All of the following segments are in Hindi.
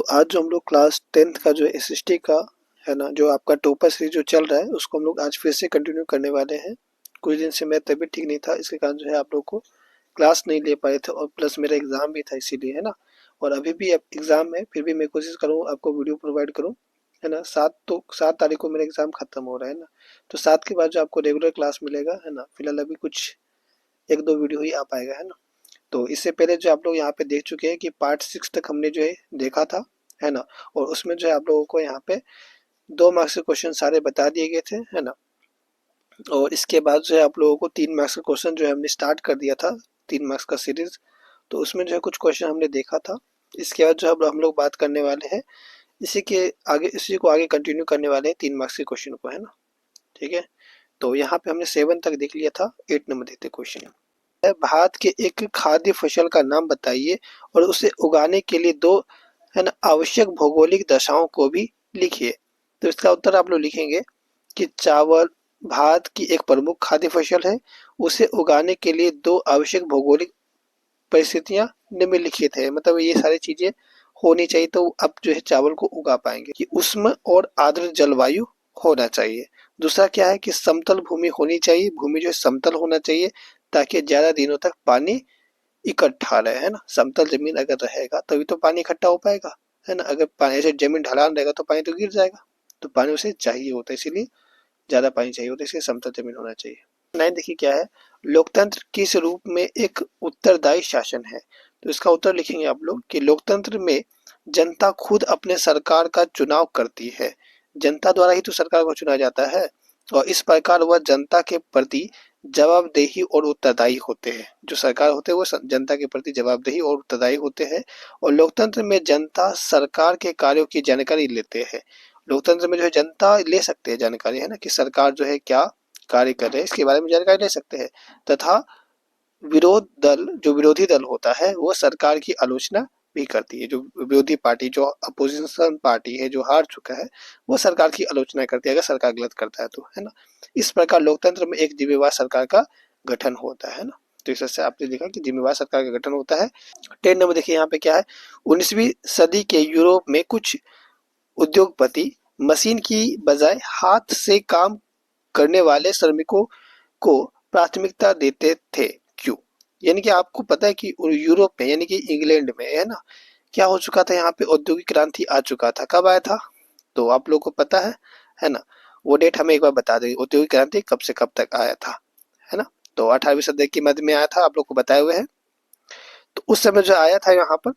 आज जो हम लोग क्लास 10th का जो एसएसटी का है ना, जो आपका टॉपर सीरीज जो चल रहा है उसको हम लोग आज फिर से कंटिन्यू करने वाले हैं। कुछ दिन से मेरा तबीयत ठीक नहीं था, इसके कारण जो है आप लोग को क्लास नहीं ले पाए थे और प्लस मेरा एग्जाम भी था इसीलिए, है ना। और अभी भी अब एग्जाम है, फिर भी मैं कोशिश करूँ आपको वीडियो प्रोवाइड करूँ, है ना। 7 तारीख को मेरा एग्जाम खत्म हो रहा है ना, तो 7 के बाद जो आपको रेगुलर क्लास मिलेगा, है ना। फिलहाल अभी कुछ 1-2 वीडियो ही आ पाएगा, है ना। तो इससे पहले जो आप लोग यहाँ पे देख चुके हैं कि पार्ट 6 तक हमने जो है देखा था, है ना। और उसमें जो है आप लोगों को यहाँ पे 2 मार्क्स के क्वेश्चन सारे बता दिए गए थे, है ना। और इसके बाद जो है आप लोगों को 3 मार्क्स का क्वेश्चन जो है हमने स्टार्ट कर दिया था, 3 मार्क्स का सीरीज। तो उसमें जो है कुछ क्वेश्चन हमने देखा था। इसके बाद जो अब हम लोग बात करने वाले हैं इसी के आगे, इसी को आगे कंटिन्यू करने वाले हैं 3 मार्क्स के क्वेश्चन को, है ना। ठीक है, तो यहाँ पे हमने 7 तक देख लिया था। 8 नंबर देखते क्वेश्चन है, भारत के एक खाद्य फसल का नाम बताइए और उसे उगाने के लिए 2, है ना, आवश्यक भौगोलिक दशाओं को भी लिखिए। तो इसका उत्तर आप लोग लिखेंगे कि चावल भारत की एक प्रमुख खाद्य फसल है, उसे उगाने के लिए 2 आवश्यक भौगोलिक परिस्थितियां निम्नलिखित है। मतलब ये सारी चीजें होनी चाहिए तो आप जो है चावल को उगा पाएंगे। कि उष्ण और आर्द्र जलवायु होना चाहिए। दूसरा क्या है कि समतल भूमि होनी चाहिए, भूमि जो है समतल होना चाहिए ताकि ज्यादा दिनों तक पानी इकट्ठा रहे, है ना। समतल जमीन अगर रहेगा तभी तो पानी इकट्ठा हो पाएगा, है ना। अगर पानी ऐसे जमीन ढलान रहेगा तो पानी तो गिर जाएगा। तो पानी उसे चाहिए होता है, इसीलिए ज्यादा पानी चाहिए होता है, इसलिए समतल जमीन होना चाहिए। 9 देखिए क्या है, लोकतंत्र किस रूप में एक उत्तरदायी शासन है। तो इसका उत्तर लिखेंगे आप लोग कि लोकतंत्र में जनता खुद अपने सरकार का चुनाव करती है, जनता द्वारा ही तो सरकार को चुना जाता है। और इस प्रकार वह जनता के प्रति जवाबदेही और उत्तरदायी होते हैं। जो सरकार होते हैं वो जनता के प्रति जवाबदेही और उत्तरदायी होते हैं। और लोकतंत्र में जनता सरकार के कार्यों की जानकारी लेते हैं। लोकतंत्र में जो है जनता ले सकते हैं जानकारी, है ना, कि सरकार जो है क्या कार्य कर रहे हैं इसके बारे में जानकारी ले सकते हैं। तथा विरोध दल, जो विरोधी दल होता है वो सरकार की आलोचना भी करती है। जो विरोधी पार्टी, जो अपोजिशन पार्टी है, जो हार चुका है, वो सरकार की आलोचना करती है अगर सरकार गलत करता है तो, है ना। इस प्रकार लोकतंत्र में एक जिम्मेवार सरकार का गठन होता है ना। तो इस से आपने देखा कि जिम्मेवार सरकार का गठन होता है। 10 नंबर देखिए यहाँ पे क्या है, 19वीं सदी के यूरोप में कुछ उद्योगपति मशीन की बजाय हाथ से काम करने वाले श्रमिकों को प्राथमिकता देते थे। क्यों? यानी कि आपको पता है कि यूरोप में, यानी कि इंग्लैंड में, है ना, क्या हो चुका था, यहाँ पे औद्योगिक क्रांति आ चुका था। कब आया था तो आप लोगों को पता है ना। वो डेट हमें एक बार बता देंगे, औद्योगिक क्रांति कब से कब तक आया था, है ना। तो 18वीं सदी के मध्य में आया था, आप लोग को बताए हुए हैं। तो उस समय जो आया था यहाँ पर,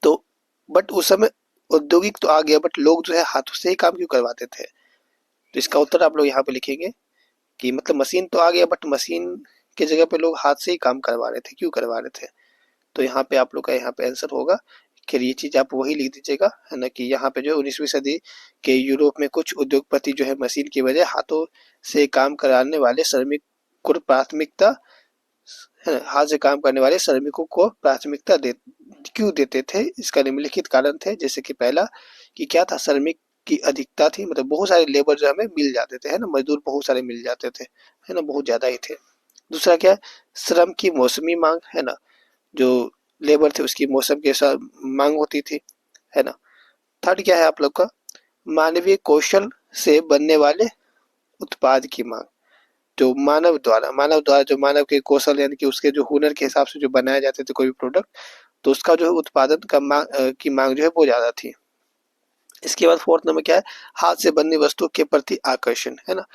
तो बट उस समय औद्योगिक तो आ गया, बट लोग जो है हाथों से ही काम क्यों करवाते थे। तो इसका उत्तर आप लोग यहाँ पे लिखेंगे कि मतलब मशीन तो आ गया बट मशीन की जगह पे लोग हाथ से ही काम करवा रहे थे, क्यों करवा रहे थे। तो यहाँ पे आप लोग का यहाँ पे आंसर होगा कि ये चीज आप वही लिख दीजिएगा, है ना, कि यहाँ पे जो 19वीं सदी के यूरोप में कुछ उद्योगपति जो है मशीन की वजह हाथों से काम कराने वाले श्रमिक को प्राथमिकता, है ना, हाथ से काम करने वाले श्रमिकों को प्राथमिकता दे क्यों देते थे। इसका निम्नलिखित कारण थे, जैसे कि पहला कि क्या था, श्रमिक की अधिकता थी, मतलब बहुत सारे लेबर जो हमें मिल जाते थे, है ना, मजदूर बहुत सारे मिल जाते थे, है ना, बहुत ज्यादा ही थे। दूसरा क्या है, श्रम की मौसमी मांग, है ना, जो लेबर थे उसकी मौसम के साथ मांग होती थी, है ना। थर्ड क्या है आप लोग का, मानवीय कौशल से बनने वाले उत्पाद की मांग। जो मानव द्वारा जो मानव के कौशल यानी कि उसके जो हुनर के हिसाब से जो बनाए जाते थे कोई भी प्रोडक्ट, तो उसका जो है उत्पादन का की मांग जो है वो ज्यादा थी। इसके बाद 4th नंबर क्या है, हाथ से बनी वस्तु के प्रति आकर्षण, है ना।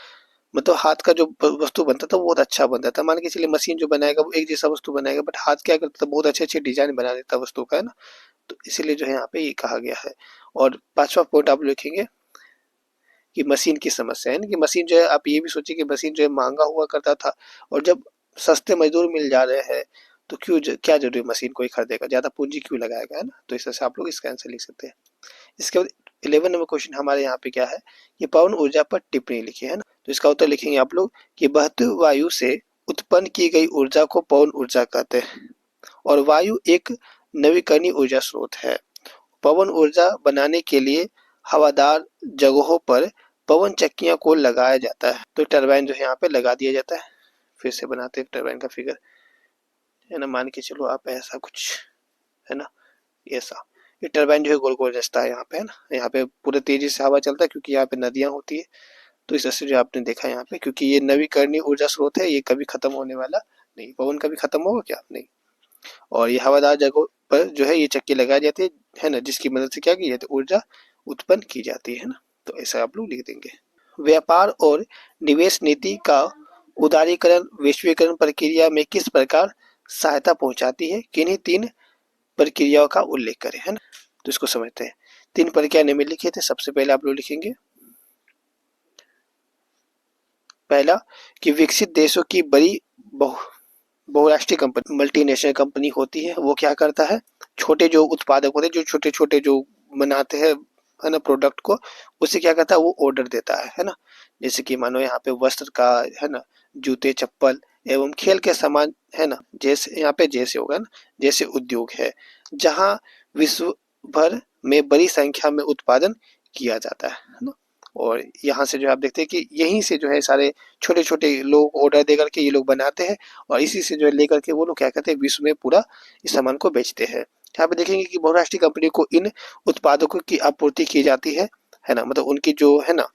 मतलब हाथ का जो वस्तु बनता था वो बहुत अच्छा बनता था। मान के चलिए मशीन जो बनाएगा वो एक जैसा वस्तु बनाएगा, बट हाथ क्या करता था, बहुत अच्छे अच्छे डिजाइन बना देता वस्तु का, है ना। तो इसीलिए जो है यहाँ पे ये कहा गया है। और 5वां पॉइंट आप लिखेंगे कि मशीन की समस्या है ना, कि मशीन जो है, आप ये भी सोचिए कि मशीन जो है महंगा हुआ करता था, और जब सस्ते मजदूर मिल जा रहे हैं तो क्या जरूरी मशीन कोई खरीदेगा, ज्यादा पूंजी क्यों लगाएगा, है ना। तो इस तरह से आप लोग इसका आंसर लिख सकते हैं। इसके बाद 11 नंबर क्वेश्चन हमारे यहाँ पे क्या है, ये पवन ऊर्जा पर टिप्पणी लिखी है ना। तो इसका उत्तर लिखेंगे आप लोग कि बहती वायु से उत्पन्न की गई ऊर्जा को पवन ऊर्जा कहते हैं, और वायु एक नवीकरणीय ऊर्जा स्रोत है। पवन ऊर्जा बनाने के लिए हवादार जगहों पर पवन चक्कियों को लगाया जाता है। तो टरबाइन जो है यहाँ पे लगा दिया जाता है। फिर से बनाते हैं टरबाइन का फिगर, है ना। मान के चलो आप ऐसा कुछ, है ना, ऐसा ये टरबाइन जो है गोल गोल घसता है यहाँ पे, है ना। यहाँ पे पूरे तेजी से हवा चलता है क्योंकि यहाँ पे नदियां होती है। तो इस तरह से जो आपने देखा यहाँ पे, क्योंकि ये नवीकरणीय ऊर्जा स्रोत है, ये कभी खत्म होने वाला नहीं। पवन कभी खत्म होगा क्या? नहीं। और ये हवादार जगहों पर जो है ये चक्की लगाई जाती है ना, जिसकी मदद से क्या की जाती है, ऊर्जा उत्पन्न की जाती है ना। तो ऐसा आप लोग लिख देंगे। व्यापार और निवेश नीति का उदारीकरण वैश्वीकरण प्रक्रिया में किस प्रकार सहायता पहुंचाती है? किन्हीं तीन प्रक्रियाओं का उल्लेख करें, है ना। तो इसको समझते हैं। तीन प्रक्रिया निम्नलिखित है। सबसे पहले आप लोग लिखेंगे, पहला कि विकसित देशों की बड़ी बहुराष्ट्रीय कंपनी, मल्टीनेशनल कंपनी होती है, वो क्या करता है, छोटे जो उत्पादक होते हैं, जो छोटे छोटे जो बनाते हैं, है ना, प्रोडक्ट को, उसे क्या करता है, वो ऑर्डर देता है ना। जैसे कि मानो यहाँ पे वस्त्र का, है ना, जूते चप्पल एवं खेल के सामान, है ना, जैसे यहाँ पे जैसे होगा ना, जैसे उद्योग है जहाँ विश्व भर में बड़ी संख्या में उत्पादन किया जाता है ना। और यहाँ से जो आप देखते हैं कि यहीं से जो है सारे छोटे छोटे लोग ऑर्डर दे करके ये लोग बनाते हैं, और इसी से जो है लेकर के वो लोग क्या करते हैं, विश्व में पूरा इस सामान को बेचते हैं। यहाँ पे देखेंगे कि बहुराष्ट्रीय कंपनी को इन उत्पादकों की आपूर्ति की जाती है ना, मतलब उनकी जो है ना,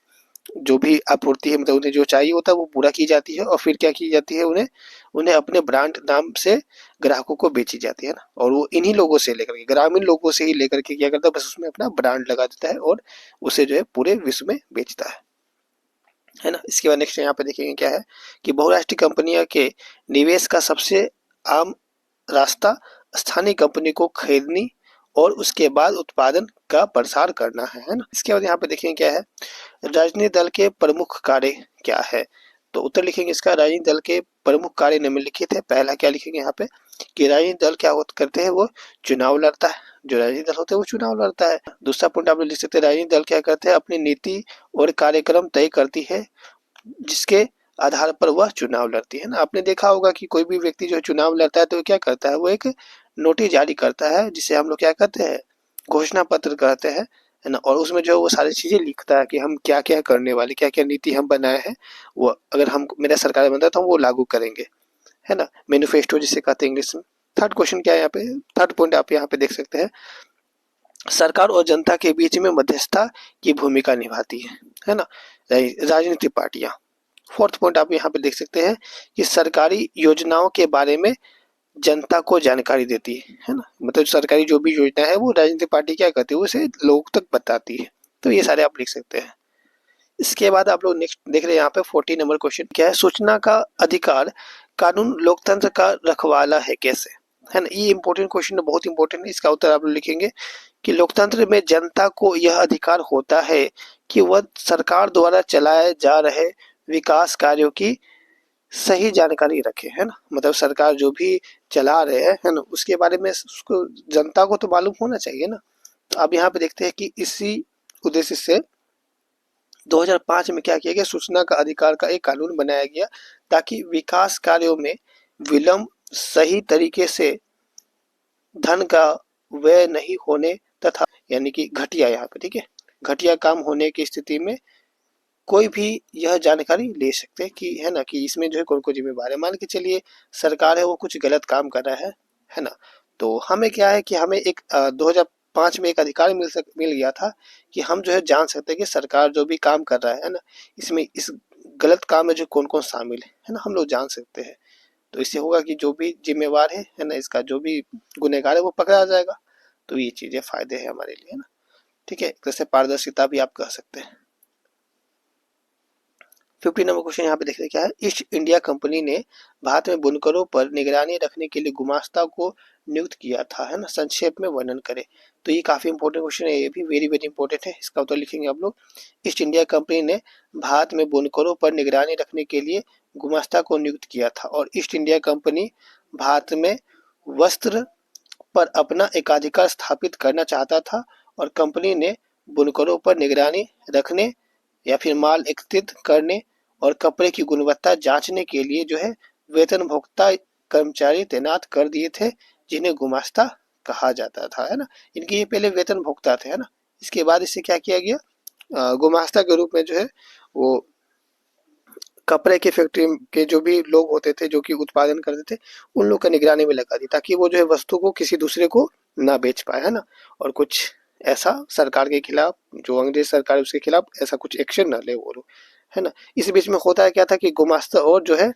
जो भी आपूर्ति है, मतलब उन्हें जो चाहिए होता है वो पूरा की जाती है, और फिर क्या की जाती है, उन्हें उन्हें अपने ब्रांड नाम से ग्राहकों को बेची जाती है ना। और वो इन्हीं लोगों से लेकर के, ग्रामीण लोगों से ही लेकर के क्या करता है, बस उसमें अपना ब्रांड लगा देता है और उसे जो है पूरे विश्व में बेचता है ना। इसके बाद नेक्स्ट यहाँ पे देखेंगे क्या है कि बहुराष्ट्रीय कंपनियां के निवेश का सबसे आम रास्ता स्थानीय कंपनी को खरीदनी और उसके बाद उत्पादन का प्रसार करना है ना। इसके बाद यहाँ पे देखेंगे क्या है, राजनीतिक दल के प्रमुख कार्य क्या है। तो उत्तर लिखेंगे इसका, राजनीतिक दल के प्रमुख कार्य निम्नलिखित है। पहला क्या लिखेंगे यहाँ पे कि राजनीतिक दल क्या करते हैं, वो चुनाव लड़ता है। जो राजनीतिक दल होते हैं वो चुनाव लड़ता है। दूसरा पॉइंट आप लोग लिख सकते हैं, राजनीतिक दल क्या करते हैं, अपनी नीति और कार्यक्रम तय करती है जिसके आधार पर वह चुनाव लड़ती है ना। आपने देखा होगा कि कोई भी व्यक्ति जो चुनाव लड़ता है तो क्या करता है, वो एक नोटिस जारी करता है जिसे हम लोग क्या कहते हैं, घोषणा पत्र कहते हैं, है ना। और उसमें जो वो सारी चीजें लिखता है कि हम क्या क्या करने वाले, क्या क्या नीति हम बनाए हैं, वो अगर हम मेरा सरकार बनता है तो हम वो लागू करेंगे, है ना। मैनिफेस्टो जिसे कहते हैं इंग्लिश में। थर्ड क्वेश्चन क्या है यहाँ पे, थर्ड पॉइंट आप यहाँ पे देख सकते हैं, सरकार और जनता के बीच में मध्यस्थता की भूमिका निभाती है ना, राजनीतिक पार्टियां। फोर्थ पॉइंट आप यहाँ पे देख सकते हैं कि सरकारी योजनाओं के बारे में जनता को जानकारी देती है ना, मतलब सरकारी जो भी योजना है वो राजनीतिक पार्टी क्या करती है, उसे लोग तक बताती है। तो ये सारे आप लिख सकते हैं। इसके बाद आप लोग नेक्स्ट देख रहे हैं यहाँ पे 40 नंबर क्वेश्चन क्या है, सूचना का अधिकार कानून लोकतंत्र का रखवाला है कैसे, है ना। ये इंपॉर्टेंट क्वेश्चन है, बहुत इंपॉर्टेंट है। इसका उत्तर आप लोग लिखेंगे कि लोकतंत्र में जनता को यह अधिकार होता है कि वह सरकार द्वारा चलाए जा रहे विकास कार्यों की सही जानकारी रखे, है ना। मतलब सरकार जो भी चला रहे हैं, है ना, उसके बारे में उसको जनता को तो मालूम होना चाहिए ना। तो अब यहाँ पे देखते हैं कि इसी उद्देश्य से 2005 में क्या किया गया, सूचना का अधिकार का एक कानून बनाया गया ताकि विकास कार्यों में विलंब, सही तरीके से धन का व्यय नहीं होने तथा, यानी कि घटिया, यहाँ पे ठीक है, घटिया काम होने की स्थिति में कोई भी यह जानकारी ले सकते हैं कि, है ना, कि इसमें जो है कौन कौन जिम्मेवार है। मान के चलिए सरकार है वो कुछ गलत काम कर रहा है ना। तो हमें क्या है कि हमें एक 2005 में एक अधिकार मिल गया था कि हम जो है जान सकते हैं कि सरकार जो भी काम कर रहा है ना, इसमें इस गलत काम में जो कौन कौन शामिल है ना, हम लोग जान सकते हैं। तो इससे होगा कि जो भी जिम्मेवार है ना, इसका जो भी गुनहगार है वो पकड़ा जाएगा। तो ये चीजें फायदे है हमारे लिए, है ना। ठीक है, जैसे पारदर्शिता भी आप कह सकते हैं। 50 नंबर क्वेश्चन यहाँ पे देखते क्या है, ईस्ट इंडिया कंपनी ने भारत में बुनकरों पर निगरानी रखने के लिए गुमास्ता को नियुक्त किया था, है ना। संक्षेप में वर्णन करें। तो ये काफी इंपॉर्टेंट क्वेश्चन है, ये भी वेरी वेरी इंपॉर्टेंट है। इसका उत्तर लिखेंगे आप लोग, ईस्ट इंडिया कंपनी ने भारत में बुनकरों पर निगरानी रखने के लिए गुमास्ता को नियुक्त किया था, और ईस्ट इंडिया कंपनी भारत में वस्त्र पर अपना एकाधिकार स्थापित करना चाहता था, और कंपनी ने बुनकरों पर निगरानी रखने या फिर माल एकत्रित करने और कपड़े की गुणवत्ता जांचने के लिए जो है वेतन भोक्ता कर्मचारी तैनात कर दिए थे, जिन्हें गुमास्ता कहा जाता था, है ना। इनके ये पहले वेतन भोक्ता थे, है ना। इसके बाद इसे क्या किया गया, गुमास्ता के रूप में जो है वो कपड़े के फैक्ट्री के जो भी लोग होते थे जो कि उत्पादन करते थे, उन लोग का निगरानी में लगा दी, ताकि वो जो है वस्तु को किसी दूसरे को ना बेच पाए, है ना। और कुछ ऐसा सरकार के खिलाफ, जो अंग्रेज सरकार है उसके खिलाफ ऐसा कुछ एक्शन ना ले वो लोग, है ना। इस बीच में होता है क्या था कि गुमास्ता और जो है,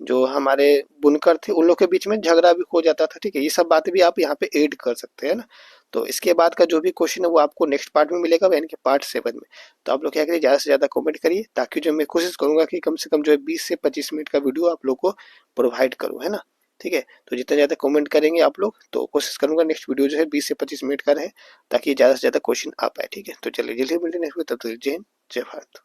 जो हमारे बुनकर थे उन लोग के बीच में झगड़ा भी हो जाता था, ठीक है। ये सब बातें भी आप यहाँ पे ऐड कर सकते हैं ना। तो इसके बाद का जो भी क्वेश्चन है वो आपको नेक्स्ट पार्ट में मिलेगा, यानी कि पार्ट 7 में। तो आप लोग क्या करिए, ज़्यादा से ज़्यादा कमेंट करिए, ताकि जो मैं कोशिश करूंगा कि कम से कम जो है 20 से 25 मिनट का वीडियो आप लोग को प्रोवाइड करूँ, है ना। ठीक है, तो जितना ज़्यादा कमेंट करेंगे आप लोग, तो कोशिश करूंगा नेक्स्ट वीडियो जो है 20 से 25 मिनट का रहे, ताकि ज़्यादा से ज़्यादा क्वेश्चन आ पाए, ठीक है। तो चलिए जल्दी मिलते हैं नेक्स्ट वीडियो, तब तक जय हिंद, जय भारत।